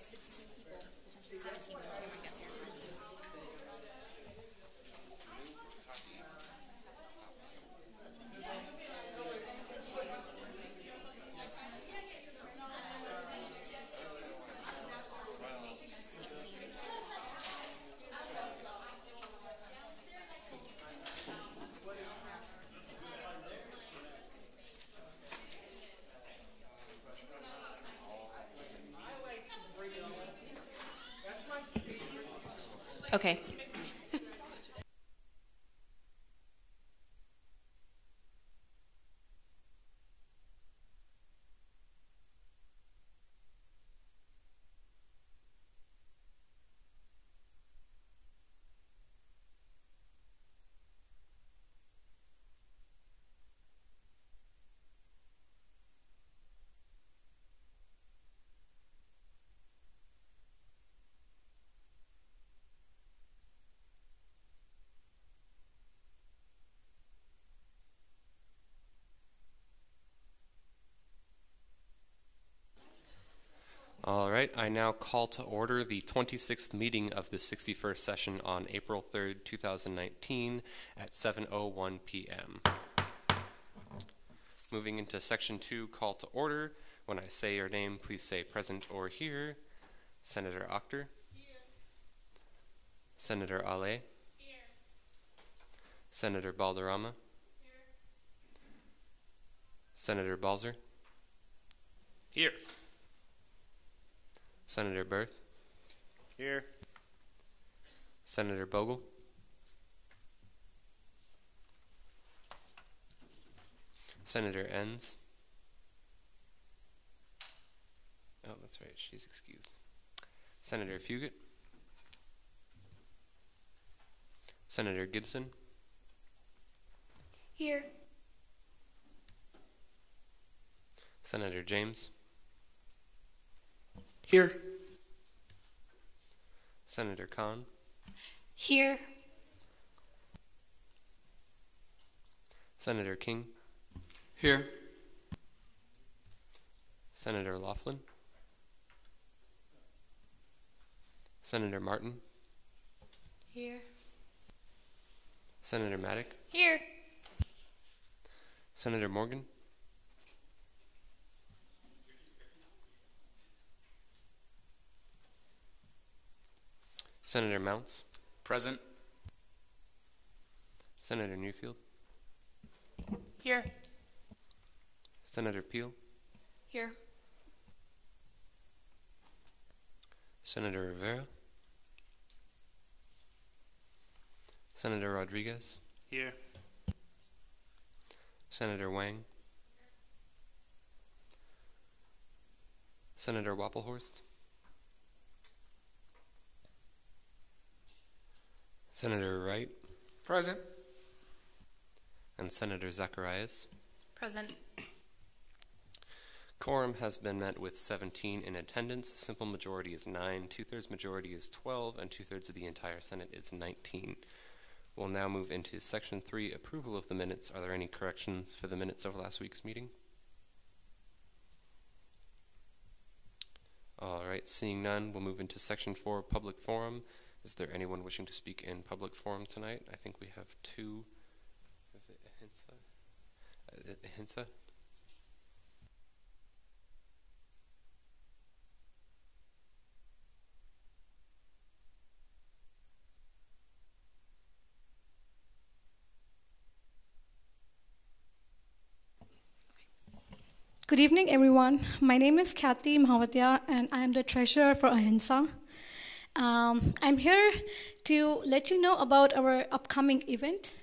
16 people, which is 17 when Cameron gets here. Okay. All right, I now call to order the 26th meeting of the 61st session on April 3rd, 2019 at 7:01 p.m. Moving into section 2, call to order. When I say your name, please say present or here. Senator Akhtar. Here. Senator Ale. Here. Senator Balderrama. Here. Senator Balzer. Here. Senator Berth. Here. Senator Bogle. Senator Enns. Oh, that's right, she's excused. Senator Fugit. Senator Gibson. Here. Senator James. Here. Senator Khan. Here. Senator King. Here. Senator Laughlin. Senator Martin. Here. Senator Maddock. Here. Senator Morgan. Senator Mounts. Present. Senator Newfield. Here. Senator Peel. Here. Senator Rivera. Senator Rodriguez. Here. Senator Wang. Senator Wapplehorst. Senator Wright. Present. And Senator Zacharias. Present. Quorum has been met with 17 in attendance. Simple majority is 9, 2/3 majority is 12, and 2/3 of the entire Senate is 19. We'll now move into Section 3, approval of the minutes. Are there any corrections for the minutes of last week's meeting? All right, seeing none, we'll move into Section 4, public forum. Is there anyone wishing to speak in public forum tonight? I think we have two. Is it Ahinsa? Ahinsa? Good evening, everyone. My name is Kathy Mahawatia, and I am the treasurer for Ahinsa. I'm here to let you know about our upcoming event.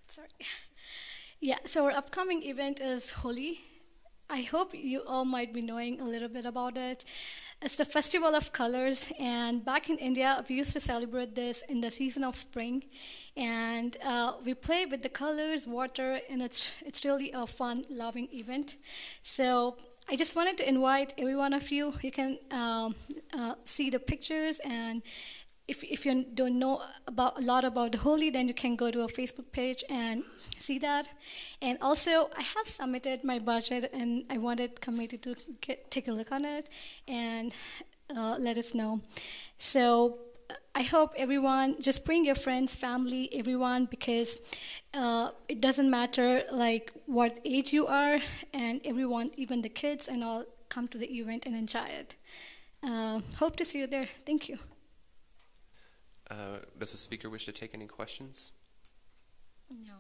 Sorry. Yeah, so our upcoming event is Holi. I hope you all might be knowing a little bit about it. It's the Festival of Colors, and back in India, we used to celebrate this in the season of spring. And we play with the colors, water, and it's really a fun, loving event. So I just wanted to invite every one of you. You can see the pictures, and if you don't know a lot about the Holi, then you can go to our Facebook page and see that. And also, I have submitted my budget, and I wanted committee to take a look on it and let us know. So I hope everyone, just bring your friends, family, everyone, because it doesn't matter like what age you are, and everyone, even the kids and all, come to the event and enjoy it. Hope to see you there. Thank you. Does the speaker wish to take any questions? No.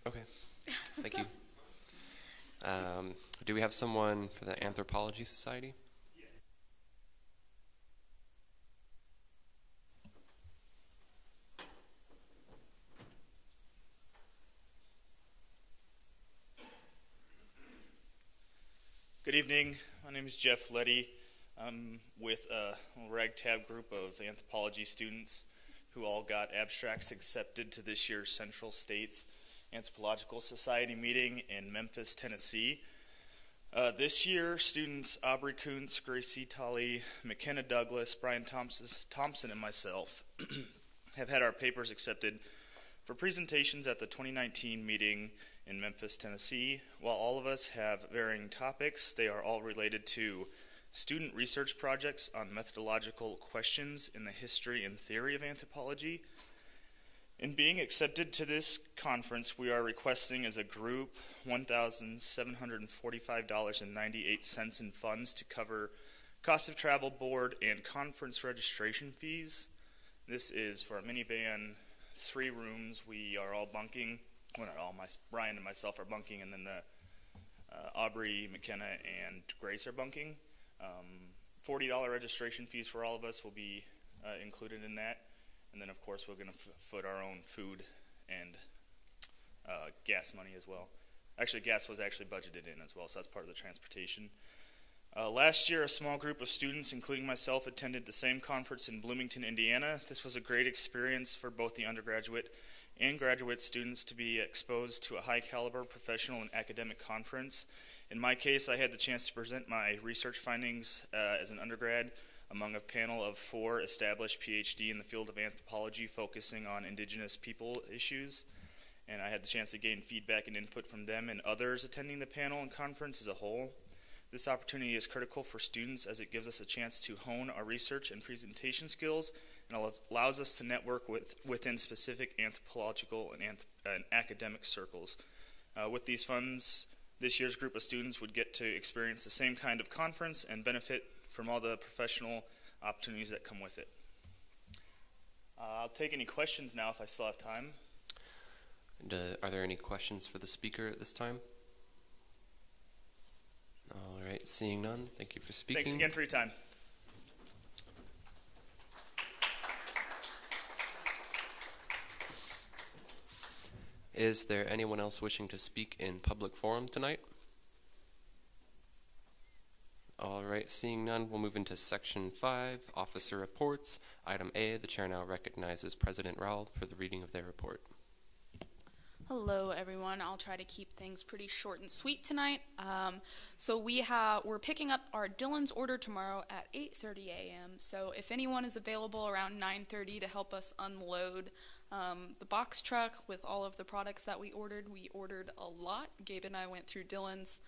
Okay, thank you. Do we have someone for the Anthropology Society? Good evening. My name is Jeff Letty. I'm with a ragtag group of anthropology students who all got abstracts accepted to this year's Central States Anthropological Society meeting in Memphis, Tennessee. This year, students Aubrey Kuntz, Gracie Tully, McKenna Douglas, Brian Thompson, and myself have had our papers accepted for presentations at the 2019 meeting in Memphis, Tennessee. While all of us have varying topics, they are all related to student research projects on methodological questions in the history and theory of anthropology. In being accepted to this conference, we are requesting as a group $1,745.98 in funds to cover cost of travel, board, and conference registration fees. This is for a minivan, 3 rooms. We are all bunking. Well, not all. Brian and myself are bunking, and then the Aubrey, McKenna, and Grace are bunking. $40 registration fees for all of us will be included in that. And then, of course, we're going to foot our own food and gas money as well. Actually, gas was actually budgeted in as well, so that's part of the transportation. Last year, a small group of students, including myself, attended the same conference in Bloomington, Indiana. This was a great experience for both the undergraduate and graduate students to be exposed to a high-caliber professional and academic conference. In my case, I had the chance to present my research findings as an undergrad among a panel of 4 established PhD in the field of anthropology focusing on indigenous people issues. And I had the chance to gain feedback and input from them and others attending the panel and conference as a whole. This opportunity is critical for students as it gives us a chance to hone our research and presentation skills and allows us to network within specific anthropological and academic circles. With these funds, this year's group of students would get to experience the same kind of conference and benefit from all the professional opportunities that come with it. I'll take any questions now if I still have time. And, are there any questions for the speaker at this time? All right, seeing none, thank you for speaking. Thanks again for your time. Is there anyone else wishing to speak in public forum tonight? All right, seeing none, we'll move into Section 5, Officer Reports. Item A, the Chair now recognizes President Raoul for the reading of their report. Hello, everyone. I'll try to keep things pretty short and sweet tonight. So we're picking up our Dillon's order tomorrow at 8:30 a.m. So if anyone is available around 9:30 to help us unload the box truck with all of the products that we ordered a lot. Gabe and I went through Dillon's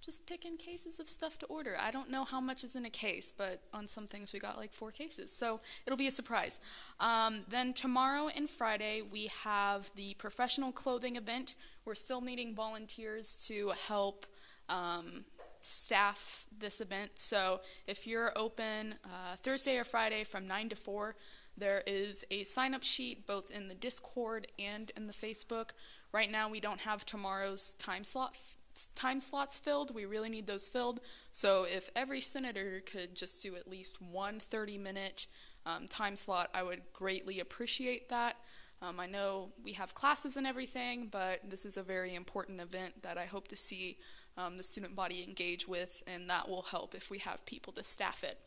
just picking cases of stuff to order. I don't know how much is in a case, but on some things we got like 4 cases, so it'll be a surprise. Then tomorrow and Friday we have the professional clothing event. We're still needing volunteers to help staff this event, so if you're open Thursday or Friday from 9 to 4, there is a sign-up sheet both in the Discord and in the Facebook. Right now we don't have tomorrow's time slots filled. We really need those filled. So if every senator could just do at least one 30-minute time slot, I would greatly appreciate that. I know we have classes and everything, but this is a very important event that I hope to see the student body engage with, and that will help if we have people to staff it.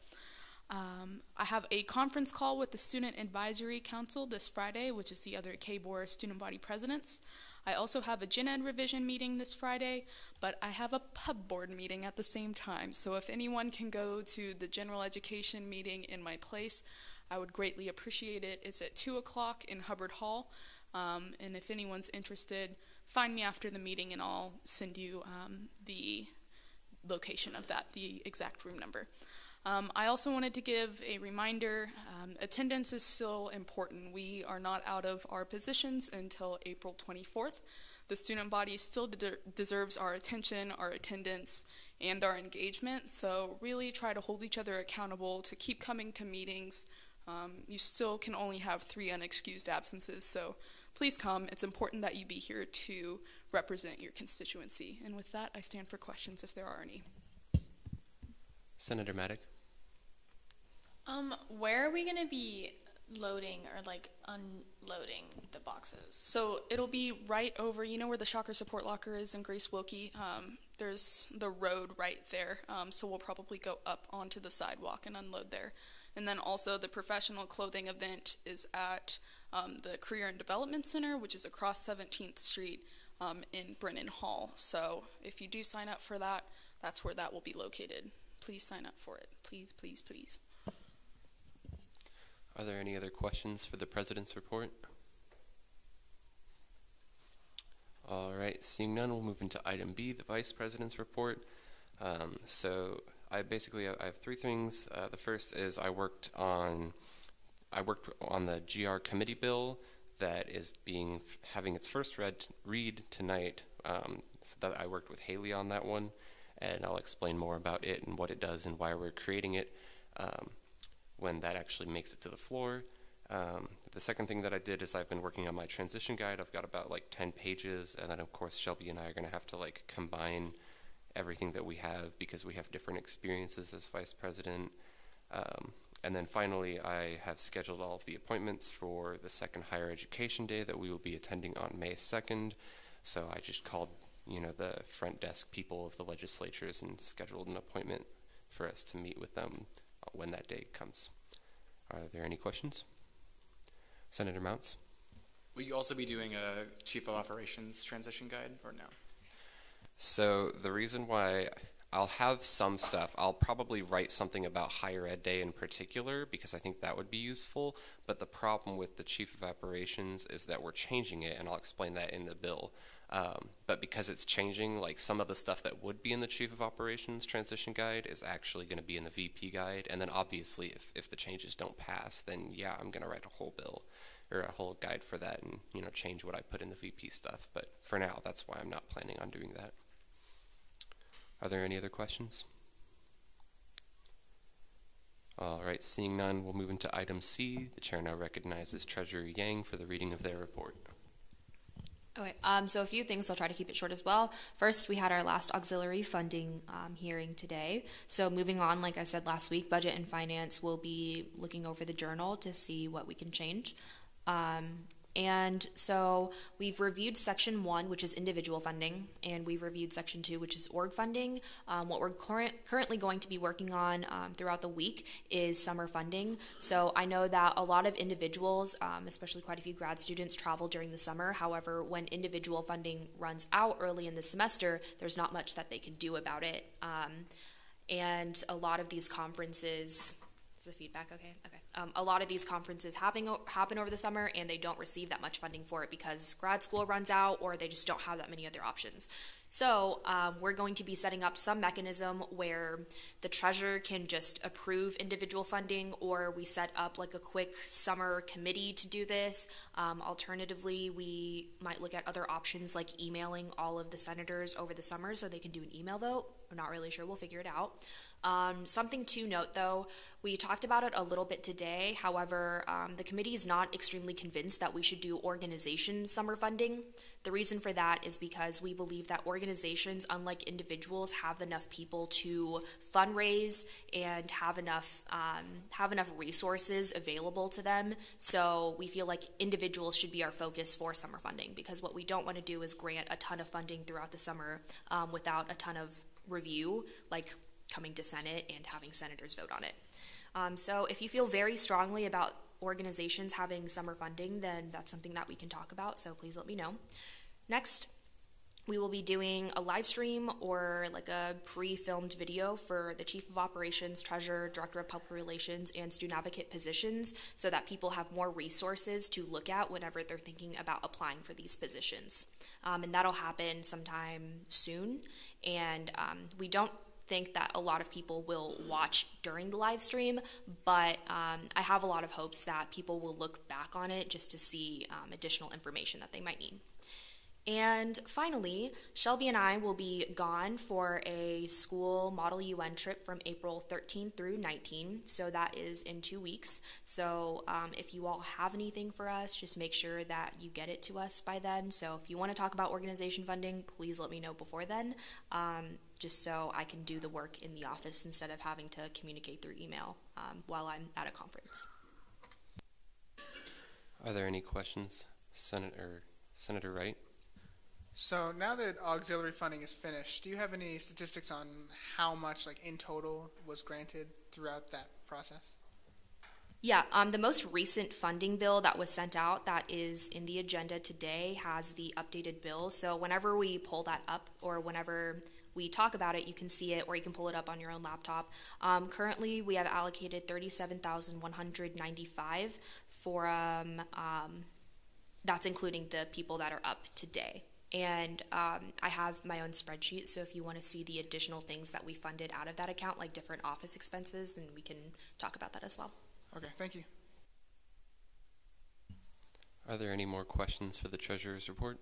I have a conference call with the Student Advisory Council this Friday, which is the other KBOR student body presidents. I also have a Gen Ed revision meeting this Friday, but I have a pub board meeting at the same time. So if anyone can go to the general education meeting in my place, I would greatly appreciate it. It's at 2 o'clock in Hubbard Hall, and if anyone's interested, find me after the meeting and I'll send you the location of that, the exact room number. I also wanted to give a reminder, attendance is still important. We are not out of our positions until April 24th. The student body still deserves our attention, our attendance, and our engagement, so really try to hold each other accountable to keep coming to meetings. You still can only have 3 unexcused absences, so please come. It's important that you be here to represent your constituency. And with that, I stand for questions if there are any. Senator Maddock. Where are we going to be loading or like unloading the boxes? So it'll be right over, you know where the Shocker Support Locker is in Grace Wilkie? There's the road right there, so we'll probably go up onto the sidewalk and unload there. And then also the professional clothing event is at the Career and Development Center, which is across 17th Street in Brennan Hall. So if you do sign up for that, that's where that will be located. Please sign up for it. Please, please, please. Are there any other questions for the President's report? All right, seeing none, we'll move into item B, the Vice President's report. So I have 3 things. The first is I worked on the GR committee bill that is having its first read tonight. So that I worked with Haley on that one, and I'll explain more about it and what it does and why we're creating it when that actually makes it to the floor. The second thing that I did is I've been working on my transition guide. I've got about like 10 pages, and then of course Shelby and I are going to have to like combine everything that we have because we have different experiences as vice president. And then finally, I have scheduled all of the appointments for the second higher education day that we will be attending on May 2nd. So I just called, the front desk people of the legislatures and scheduled an appointment for us to meet with them when that day comes. Are there any questions? Senator Mounts? Will you also be doing a Chief of Operations transition guide or no? So the reason why I'll have some stuff, I'll probably write something about Higher Ed Day in particular because I think that would be useful, but the problem with the Chief of Operations is that we're changing it, and I'll explain that in the bill. But because it's changing, like some of the stuff that would be in the Chief of Operations transition guide is actually going to be in the VP guide, and then obviously if the changes don't pass, then yeah, I'm going to write a whole bill or a whole guide for that and change what I put in the VP stuff. But for now, that's why I'm not planning on doing that. Are there any other questions? All right, seeing none, we'll move into item C. The chair now recognizes Treasurer Yang for the reading of their report. Okay, so a few things, I'll try to keep it short as well. First, we had our last auxiliary funding hearing today. So moving on, like I said last week, Budget and Finance will be looking over the journal to see what we can change. And so we've reviewed Section 1, which is individual funding, and we've reviewed Section 2, which is org funding. What we're currently going to be working on throughout the week is summer funding. So I know that a lot of individuals, especially quite a few grad students, travel during the summer. However, when individual funding runs out early in the semester, there's not much that they can do about it. And a lot of these conferences... Is the feedback okay? Okay. A lot of these conferences happen over the summer, and they don't receive that much funding for it because grad school runs out or they just don't have that many other options. So we're going to be setting up some mechanism where the treasurer can just approve individual funding, or we set up like a quick summer committee to do this. Alternatively, we might look at other options like emailing all of the senators over the summer so they can do an email vote. I'm not really sure. We'll figure it out. Something to note, though, we talked about it a little bit today. However, the committee is not extremely convinced that we should do organization summer funding. The reason for that is because we believe that organizations, unlike individuals, have enough people to fundraise and have enough resources available to them. So we feel like individuals should be our focus for summer funding, because what we don't want to do is grant a ton of funding throughout the summer without a ton of review, like coming to Senate and having senators vote on it. So if you feel very strongly about organizations having summer funding, then that's something that we can talk about, so please let me know. Next, We will be doing a live stream or like a pre-filmed video for the Chief of Operations, Treasurer, Director of Public Relations, and Student Advocate positions so that people have more resources to look at whenever they're thinking about applying for these positions. And that'll happen sometime soon. And we don't think that a lot of people will watch during the live stream, but I have a lot of hopes that people will look back on it just to see additional information that they might need. And finally, Shelby and I will be gone for a school Model UN trip from April 13 through 19, so that is in 2 weeks. So if you all have anything for us, just make sure that you get it to us by then. So if you want to talk about organization funding, please let me know before then, just so I can do the work in the office instead of having to communicate through email while I'm at a conference. Are there any questions? Senator Wright? So now that auxiliary funding is finished, do you have any statistics on how much, like in total, was granted throughout that process? Yeah, the most recent funding bill that was sent out that is in the agenda today has the updated bill. So whenever we pull that up or whenever we talk about it, you can see it or you can pull it up on your own laptop. Currently, we have allocated $37,195 for, that's including the people that are up today. And I have my own spreadsheet, so if you want to see the additional things that we funded out of that account, like different office expenses, then we can talk about that as well. Okay, thank you. Are there any more questions for the Treasurer's report?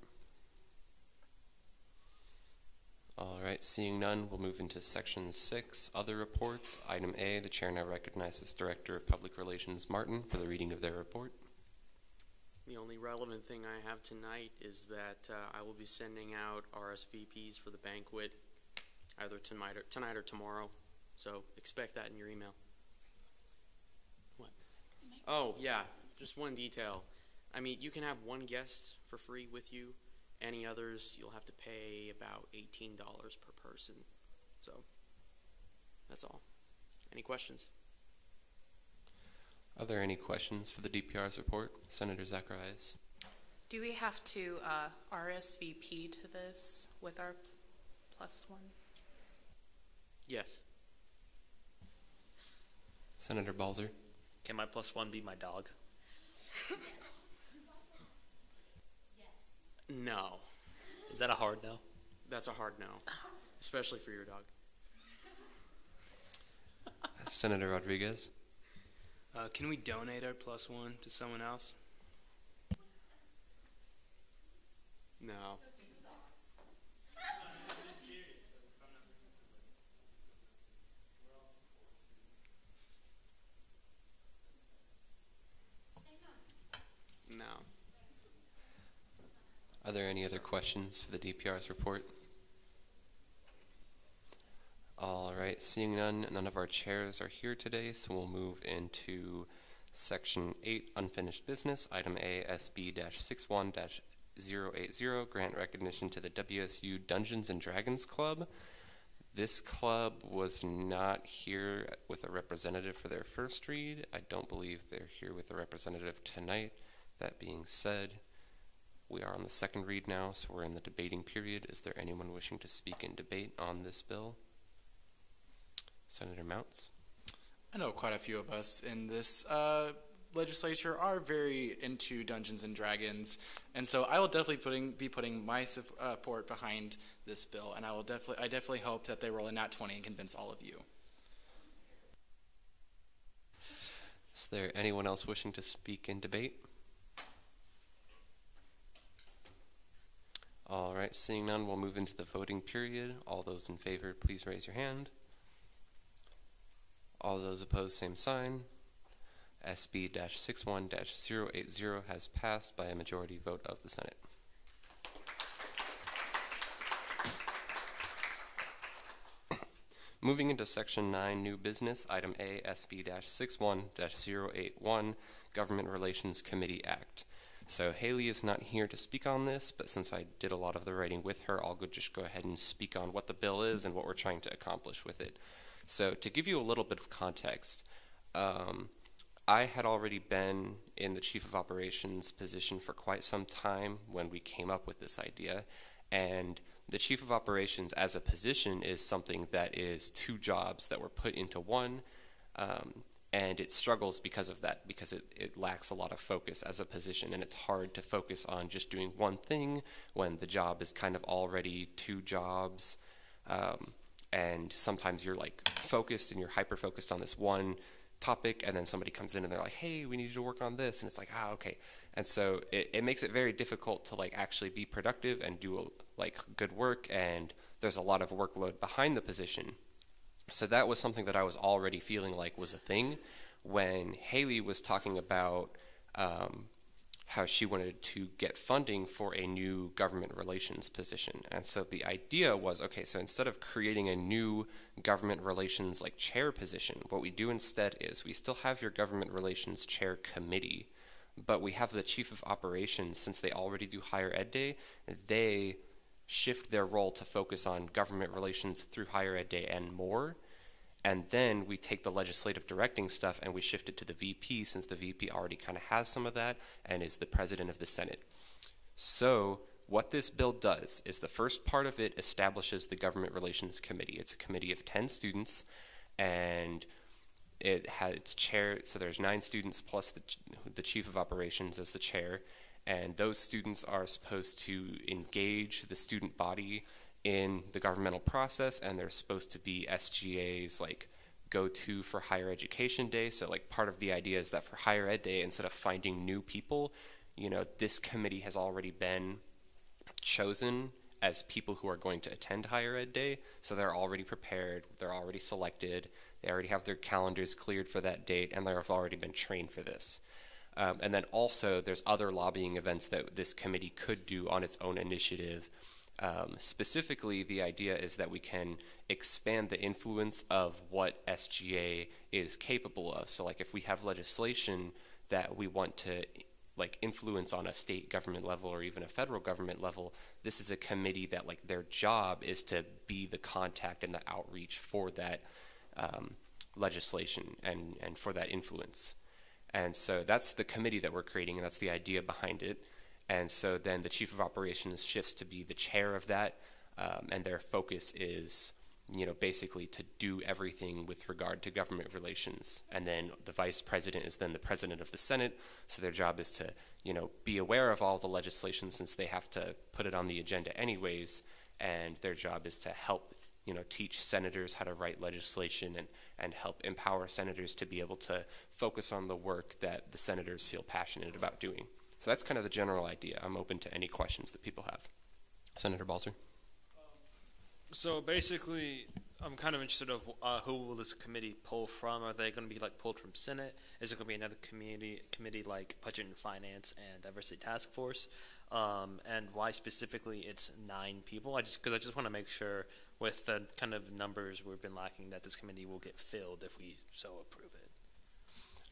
All right, seeing none, we'll move into Section 6, Other Reports. Item A, the Chair now recognizes Director of Public Relations Martin for the reading of their report. The only relevant thing I have tonight is that I will be sending out RSVPs for the banquet either tonight or tomorrow. So expect that in your email. What? Oh, yeah, just one detail. I mean, you can have one guest for free with you. Any others, you'll have to pay about $18 per person. So that's all. Any questions? Are there any questions for the DPR's report? Senator Zacharias. Do we have to RSVP to this with our +1? Yes. Senator Balzer. Can my +1 be my dog? No. Is that a hard no? That's a hard no, especially for your dog. Senator Rodriguez. Can we donate our +1 to someone else? No. No. Are there any other questions for the DPR's report? All right, seeing none of our chairs are here today, so we'll move into Section 8, Unfinished Business, Item A, SB-61-080, Grant Recognition to the WSU Dungeons & Dragons Club. This club was not here with a representative for their first read. I don't believe they're here with a representative tonight. That being said, we are on the second read now, so we're in the debating period. Is there anyone wishing to speak in debate on this bill? Senator Mounts. I know quite a few of us in this legislature are very into Dungeons and Dragons, and so I will definitely be putting my support behind this bill, and I definitely hope that they roll a nat 20 and convince all of you. Is there anyone else wishing to speak in debate? All right, seeing none, we'll move into the voting period. All those in favor, please raise your hand. All those opposed, same sign. SB-61-080 has passed by a majority vote of the Senate. Moving into Section 9, New Business, Item A, SB-61-081, Government Relations Committee Act. So Haley is not here to speak on this, but since I did a lot of the writing with her, I'll just go ahead and speak on what the bill is and what we're trying to accomplish with it. So to give you a little bit of context, I had already been in the Chief of Operations position for quite some time when we came up with this idea, And the chief of operations as a position is something that is two jobs that were put into one, and it struggles because of that, because it lacks a lot of focus as a position, and it's hard to focus on just doing one thing when the job is kind of already two jobs. And sometimes you're like focused and you're hyper-focused on this one topic, and then somebody comes in and they're like, hey, we need you to work on this, and it's like, okay. And so it makes it very difficult to like actually be productive and do like good work, and there's a lot of workload behind the position. So that was something that I was already feeling like was a thing when Haley was talking about how she wanted to get funding for a new government relations position. And so the idea was, okay, so instead of creating a new government relations like chair position, what we do instead is we still have your government relations chair committee, but we have the chief of operations, since they already do higher ed day, they shift their role to focus on government relations through higher ed day and more. And then we take the legislative directing stuff and we shift it to the VP, since the VP already kind of has some of that and is the president of the Senate. So what this bill does is the first part of it establishes the Government Relations Committee. It's a committee of 10 students, and it has its chair, so there's 9 students plus the chief of operations as the chair, and those students are supposed to engage the student body in the governmental process, and they're supposed to be SGA's like go-to for higher education day. So like part of the idea is that for higher ed day, instead of finding new people, this committee has already been chosen as people who are going to attend higher ed day. So they're already prepared, they're already selected, they already have their calendars cleared for that date, and they've already been trained for this. And then also there's other lobbying events that this committee could do on its own initiative. Specifically, the idea is that we can expand the influence of what SGA is capable of. So like if we have legislation that we want to like influence on a state government level or even a federal government level, this is a committee that like their job is to be the contact and the outreach for that legislation and for that influence. And so that's the committee that we're creating, and that's the idea behind it. And so then the chief of operations shifts to be the chair of that, and their focus is, basically to do everything with regard to government relations. And then the vice president is then the president of the Senate, so their job is to, be aware of all the legislation since they have to put it on the agenda anyways, and their job is to help, teach senators how to write legislation and help empower senators to be able to focus on the work that the senators feel passionate about doing. So that's kind of the general idea. I'm open to any questions that people have. Senator Balzer? So basically, I'm kind of interested of who will this committee pull from? Are they going to be like pulled from Senate? Is it going to be another committee like Budget and Finance and Diversity Task Force? And why specifically it's 9 people? Because I just want to make sure with the kind of numbers we've been lacking that this committee will get filled if we so approve it.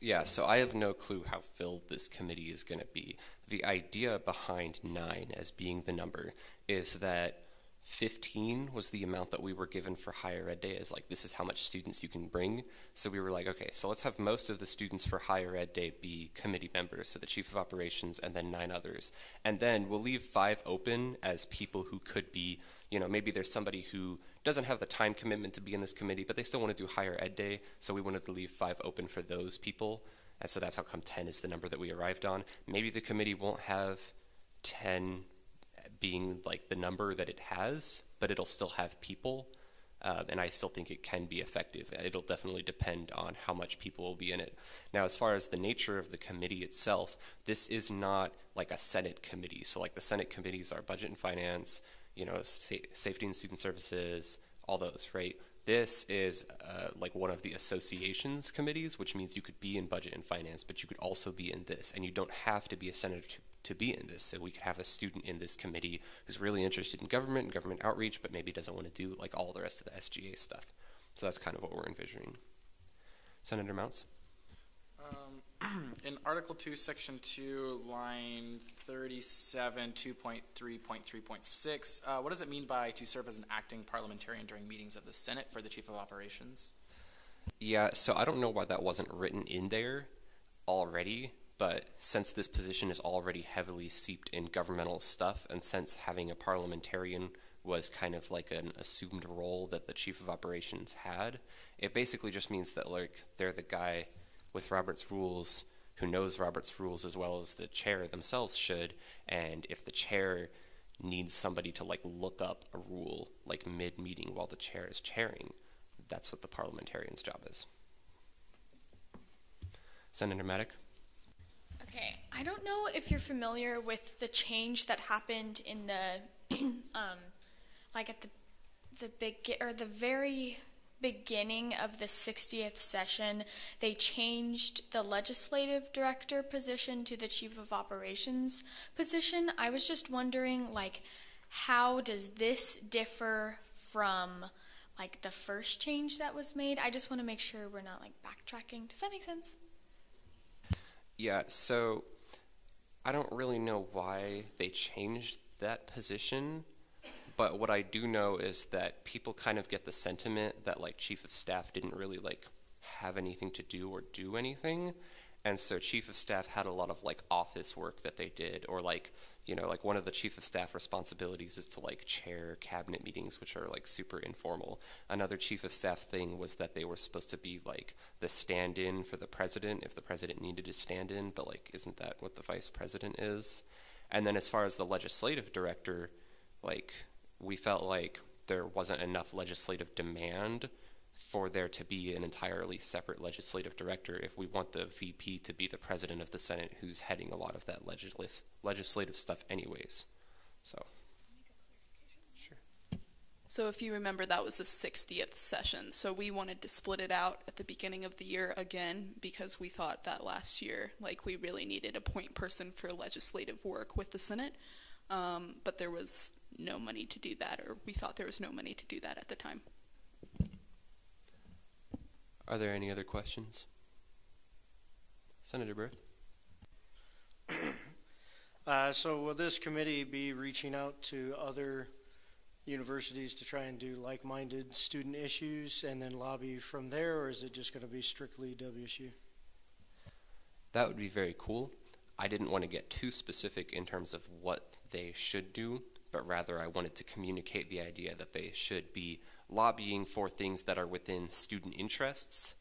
Yeah, so I have no clue how filled this committee is going to be. The idea behind 9 as being the number is that 15 was the amount that we were given for higher ed day, as like this is how much students you can bring. So we were like, okay, so let's have most of the students for higher ed day be committee members, so the chief of operations and then 9 others. And then we'll leave 5 open as people who could be, maybe there's somebody who doesn't have the time commitment to be in this committee, but they still want to do higher ed day, so we wanted to leave 5 open for those people. And so that's how come 10 is the number that we arrived on. Maybe the committee won't have 10 being like the number that it has, but it'll still have people, and I still think it can be effective. It'll definitely depend on how much people will be in it. Now, as far as the nature of the committee itself, this is not like a Senate committee. So like the Senate committees are Budget and Finance, Safety and Student Services, all those, right? This is like one of the associations committees, which means you could be in Budget and Finance, but you could also be in this, and you don't have to be a senator to be in this. So we could have a student in this committee who's really interested in government and government outreach, but maybe doesn't want to do like all the rest of the SGA stuff. So that's kind of what we're envisioning. Senator Mounts? In Article 2, Section 2, line 37, 2.3.3.6, what does it mean by to serve as an acting parliamentarian during meetings of the Senate for the Chief of Operations? Yeah, so I don't know why that wasn't written in there already, but since this position is already heavily seeped in governmental stuff, and since having a parliamentarian was kind of like an assumed role that the chief of operations had, it basically just means that like they're the guy with Robert's rules who knows Robert's rules as well as the chair themselves should, and if the chair needs somebody to like look up a rule like mid-meeting while the chair is chairing, that's what the parliamentarian's job is. Senator Maddock? Okay, I don't know if you're familiar with the change that happened in the, like at the very beginning of the 60th session. They changed the legislative director position to the chief of operations position. I was just wondering, like, how does this differ from like the first change that was made? I just want to make sure we're not like backtracking. Does that make sense? Yeah, so I don't really know why they changed that position, but what I do know is that people kind of get the sentiment that like chief of staff didn't really like have anything to do or do anything, and so chief of staff had a lot of like office work that they did, or like, you know, like one of the chief of staff responsibilities is to like chair cabinet meetings, which are like super informal. Another chief of staff thing was that they were supposed to be like the stand-in for the president if the president needed to stand in, but like isn't that what the vice president is? And then as far as the legislative director, like we felt like there wasn't enough legislative demand for there to be an entirely separate legislative director if we want the VP to be the president of the Senate who's heading a lot of that legislative stuff anyways. So, sure. So if you remember, that was the 60th session, so we wanted to split it out at the beginning of the year again because we thought that last year, like, we really needed a point person for legislative work with the Senate, but there was no money to do that, or we thought there was no money to do that at the time. Are there any other questions? Senator Berth? So will this committee be reaching out to other universities to try and do like-minded student issues and then lobby from there, or is it just going to be strictly WSU? That would be very cool. I didn't want to get too specific in terms of what they should do, but rather I wanted to communicate the idea that they should be lobbying for things that are within student interests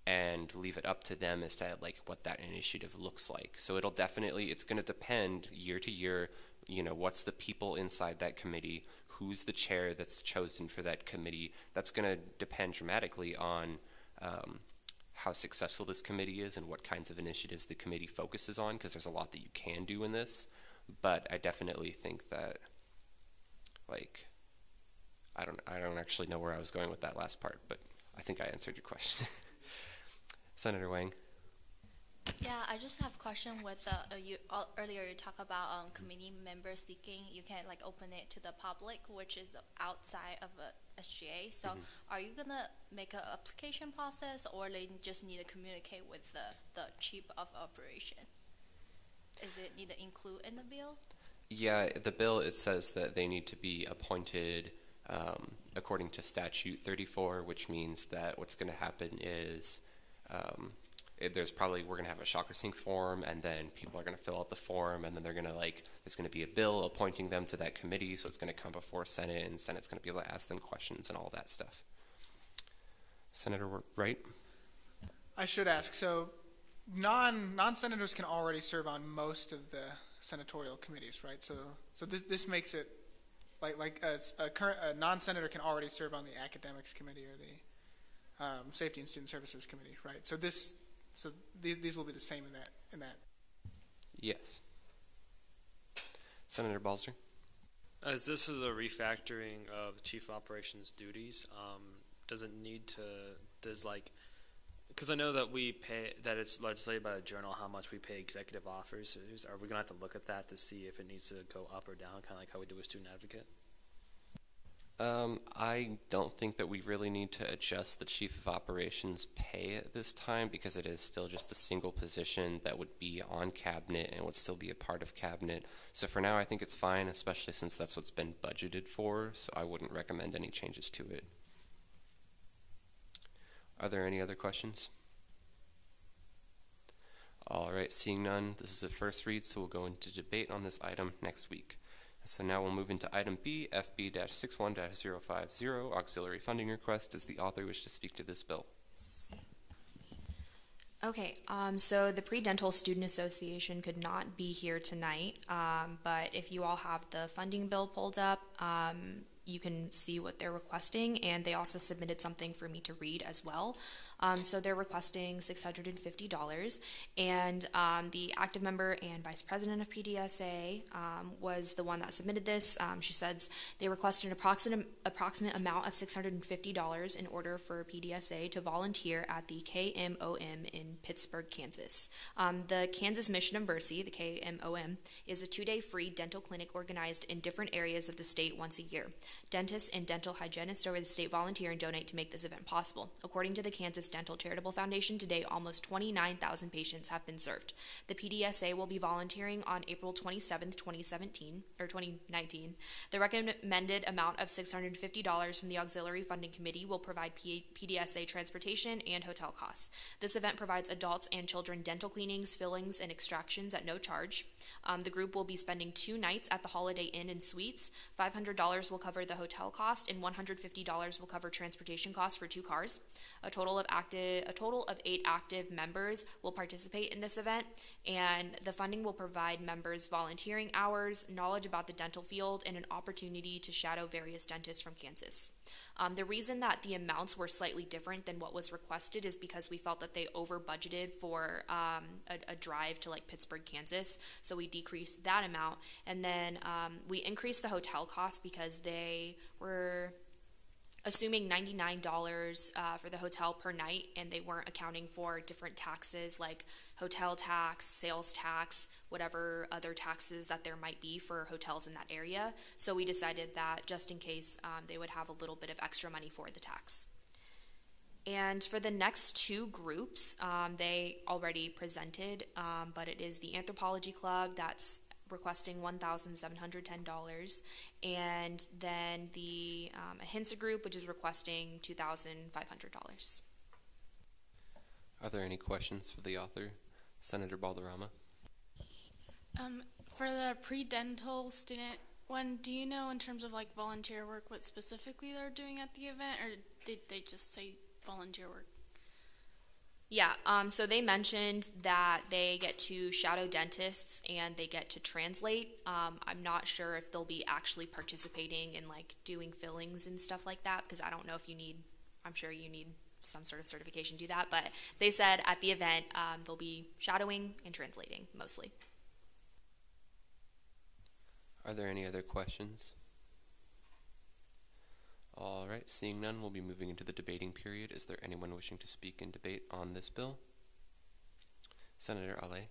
and leave it up to them as to like what that initiative looks like. So it'll definitely, it's going to depend year to year, you know, what's the people inside that committee, who's the chair that's chosen for that committee. That's going to depend dramatically on how successful this committee is and what kinds of initiatives the committee focuses on, because there's a lot that you can do in this. But I definitely think that, like, I don't actually know where I was going with that last part, but I think I answered your question. Senator Wang. Yeah, I just have a question with earlier you talked about committee members seeking, you can like open it to the public, which is outside of a SGA. So are you going to make an application process, or they just need to communicate with the chief of operation? Is it need to include in the bill? Yeah, the bill, it says that they need to be appointed according to statute 34, which means that what's going to happen is we're going to have a shocker sync form, and then people are going to fill out the form, and then they're going to there's going to be a bill appointing them to that committee, so it's going to come before Senate, and Senate's going to be able to ask them questions and all that stuff. Senator Wright? I should ask, so non-senators can already serve on most of the senatorial committees, right? So this makes it like a non-senator can already serve on the academics committee or the safety and student services committee, right? So these will be the same in that. Yes. Senator Balzer? As this is a refactoring of chief operations duties, does it need to, because I know that we pay, that it's legislated by the journal how much we pay executive officers. Are we going to have to look at that to see if it needs to go up or down, kind of like how we do with student advocate? I don't think that we really need to adjust the chief of operations pay at this time, because it is still just a single position that would be on cabinet and would still be a part of cabinet. So for now, I think it's fine, especially since that's what's been budgeted for, so I wouldn't recommend any changes to it. Are there any other questions? All right, seeing none, this is a first read, so we'll go into debate on this item next week. So now we'll move into item B, FB-61-050, auxiliary funding request. Does the author wish to speak to this bill? Okay, so the Pre-Dental Student Association could not be here tonight, but if you all have the funding bill pulled up, you can see what they're requesting, and they also submitted something for me to read as well. So they're requesting $650, and the active member and vice president of PDSA was the one that submitted this. She says they requested an approximate amount of $650 in order for PDSA to volunteer at the KMOM in Pittsburgh, Kansas. The Kansas Mission of Mercy, the KMOM, is a 2-day free dental clinic organized in different areas of the state once a year. Dentists and dental hygienists over the state volunteer and donate to make this event possible. According to the Kansas Dental Charitable Foundation, today almost 29,000 patients have been served. The PDSA will be volunteering on April 27th, 2019. The recommended amount of $650 from the Auxiliary Funding Committee will provide PDSA transportation and hotel costs. This event provides adults and children dental cleanings, fillings, and extractions at no charge. The group will be spending 2 nights at the Holiday Inn and Suites. $500 will cover the hotel cost, and $150 will cover transportation costs for 2 cars. A total of 8 active members will participate in this event, and the funding will provide members volunteering hours, knowledge about the dental field, and an opportunity to shadow various dentists from Kansas. The reason that the amounts were slightly different than what was requested is because we felt that they over budgeted for a drive to like Pittsburgh, Kansas, so we decreased that amount, and then we increased the hotel cost because they were assuming $99 for the hotel per night, and they weren't accounting for different taxes like hotel tax, sales tax, whatever other taxes that there might be for hotels in that area. So we decided that just in case they would have a little bit of extra money for the tax. And for the next 2 groups, they already presented, but it is the Anthropology Club that's requesting $1,710, and then the Ahimsa group, which is requesting $2,500. Are there any questions for the author? Senator Balderrama. For the pre-dental student one, do you know in terms of like volunteer work what specifically they're doing at the event, or did they just say volunteer work? Yeah, so they mentioned that they get to shadow dentists and they get to translate. I'm not sure if they'll be actually participating in like doing fillings and stuff like that, because I don't know if I'm sure you need some sort of certification to do that, but they said at the event they'll be shadowing and translating mostly. Are there any other questions? All right, seeing none, we'll be moving into the debating period. Is there anyone wishing to speak in debate on this bill? Senator Ale.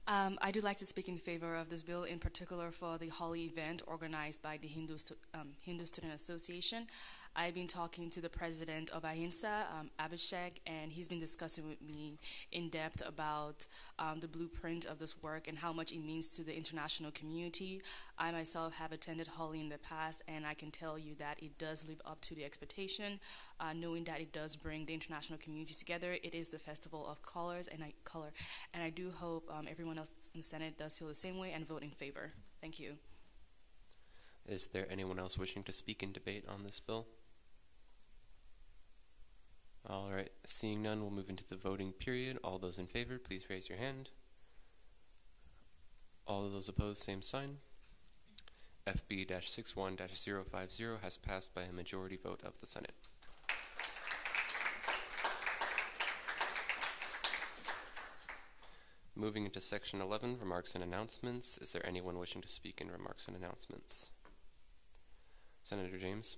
I do like to speak in favor of this bill, in particular for the Holi event organized by the Hindu Student Association. I've been talking to the president of Ahimsa, Abhishek, and he's been discussing with me in depth about the blueprint of this work and how much it means to the international community. I myself have attended Holi in the past, and I can tell you that it does live up to the expectation, knowing that it does bring the international community together. It is the festival of colors, and I do hope everyone else in the Senate does feel the same way and vote in favor. Thank you. Is there anyone else wishing to speak in debate on this bill? All right, seeing none, we'll move into the voting period. All those in favor, please raise your hand. All of those opposed, same sign. FB-61-050 has passed by a majority vote of the Senate. Moving into Section 11, remarks and announcements. Is there anyone wishing to speak in remarks and announcements? Senator James.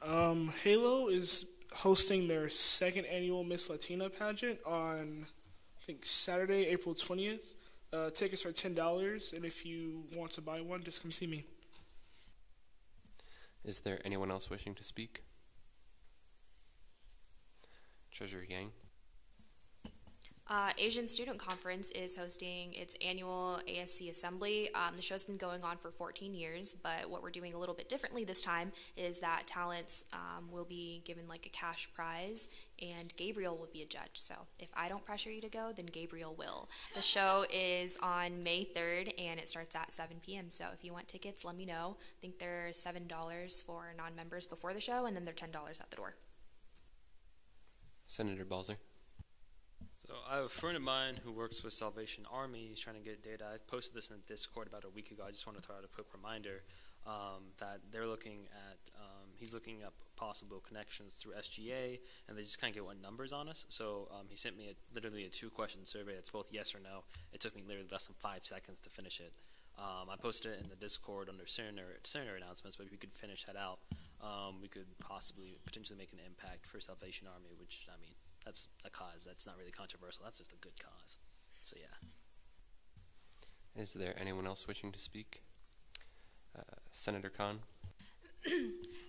Halo is hosting their 2nd annual Miss Latina pageant on, I think, Saturday, April 20th. Tickets are $10, and if you want to buy one, just come see me. Is there anyone else wishing to speak? Treasurer Yang. Asian Student Conference is hosting its annual ASC Assembly. The show's been going on for 14 years, but what we're doing a little bit differently this time is that talents will be given like a cash prize, and Gabriel will be a judge. So if I don't pressure you to go, then Gabriel will. The show is on May 3rd, and it starts at 7 p.m. So if you want tickets, let me know. I think they're $7 for non-members before the show, and then they're $10 at the door. Senator Balzer. So I have a friend of mine who works with Salvation Army. He's trying to get data. I posted this in Discord about a week ago. I just want to throw out a quick reminder that they're looking at, he's looking up possible connections through SGA, and they just kind of get what numbers on us. So he sent me literally a 2-question survey that's both yes or no. It took me literally less than 5 seconds to finish it. I posted it in the Discord under Senator announcements, but if we could finish that out, we could potentially make an impact for Salvation Army, which, I mean, that's a cause that's not really controversial. That's just a good cause. So, yeah. Is there anyone else wishing to speak? Senator Khan.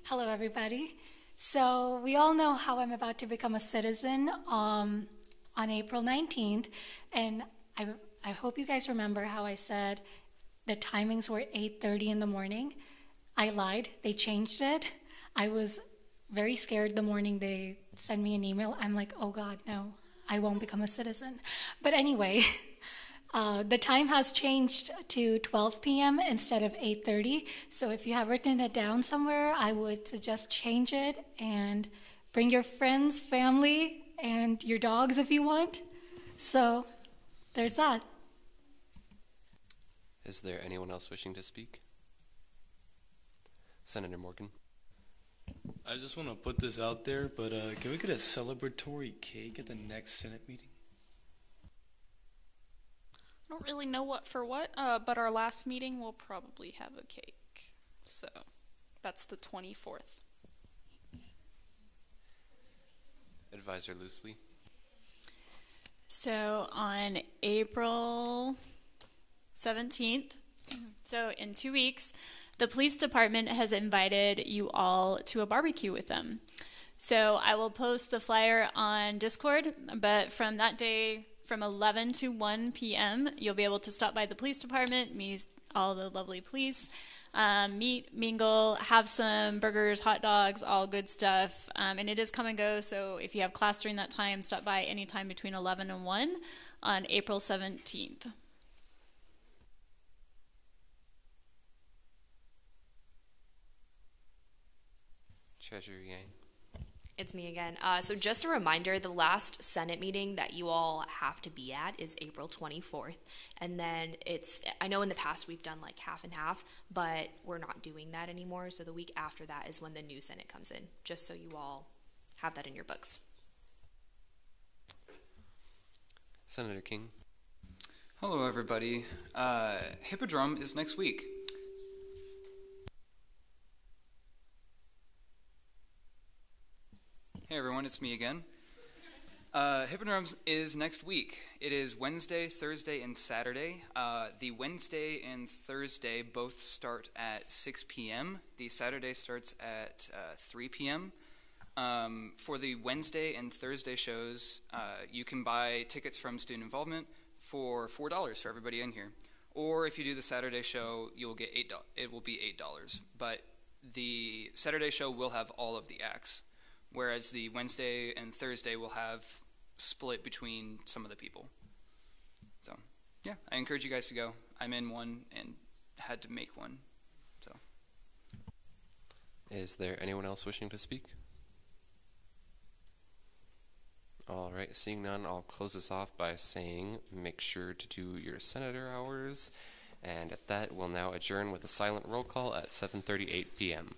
Hello, everybody. So we all know how I'm about to become a citizen on April 19th, and I hope you guys remember how I said the timings were 8:30 in the morning. I lied. They changed it. I was very scared the morning they sent me an email. I'm like, oh God, no, I won't become a citizen. But anyway, the time has changed to 12 p.m. instead of 8:30. So if you have written it down somewhere, I would suggest change it and bring your friends, family, and your dogs if you want. So there's that. Is there anyone else wishing to speak? Senator Morgan. I just want to put this out there, but can we get a celebratory cake at the next Senate meeting? I don't really know what, but our last meeting will probably have a cake. So that's the 24th. Advisor Loosely. So on April 17th, so in 2 weeks, the police department has invited you all to a barbecue with them. So I will post the flyer on Discord, but from that day, from 11 to 1 p.m., you'll be able to stop by the police department, meet all the lovely police, meet, mingle, have some burgers, hot dogs, all good stuff. And it is come and go, so if you have class during that time, stop by anytime between 11 and 1 on April 17th. Treasurer Yang. It's me again. So just a reminder, the last Senate meeting that you all have to be at is April 24th. And then I know in the past we've done like half and half, but we're not doing that anymore. So the week after that is when the new Senate comes in, just so you all have that in your books. Senator King. Hello, everybody. Hippodrome is next week. Hey everyone, it's me again. Hippodrome is next week. It is Wednesday, Thursday, and Saturday. The Wednesday and Thursday both start at 6 p.m. The Saturday starts at 3 p.m. For the Wednesday and Thursday shows, you can buy tickets from Student Involvement for $4 for everybody in here. Or if you do the Saturday show, you'll get $8. It will be $8. But the Saturday show will have all of the acts, whereas the Wednesday and Thursday will have split between some of the people. So, yeah, I encourage you guys to go. I'm in one and had to make one. So, is there anyone else wishing to speak? All right, seeing none, I'll close this off by saying make sure to do your senator hours. And at that, we'll now adjourn with a silent roll call at 7:38 p.m.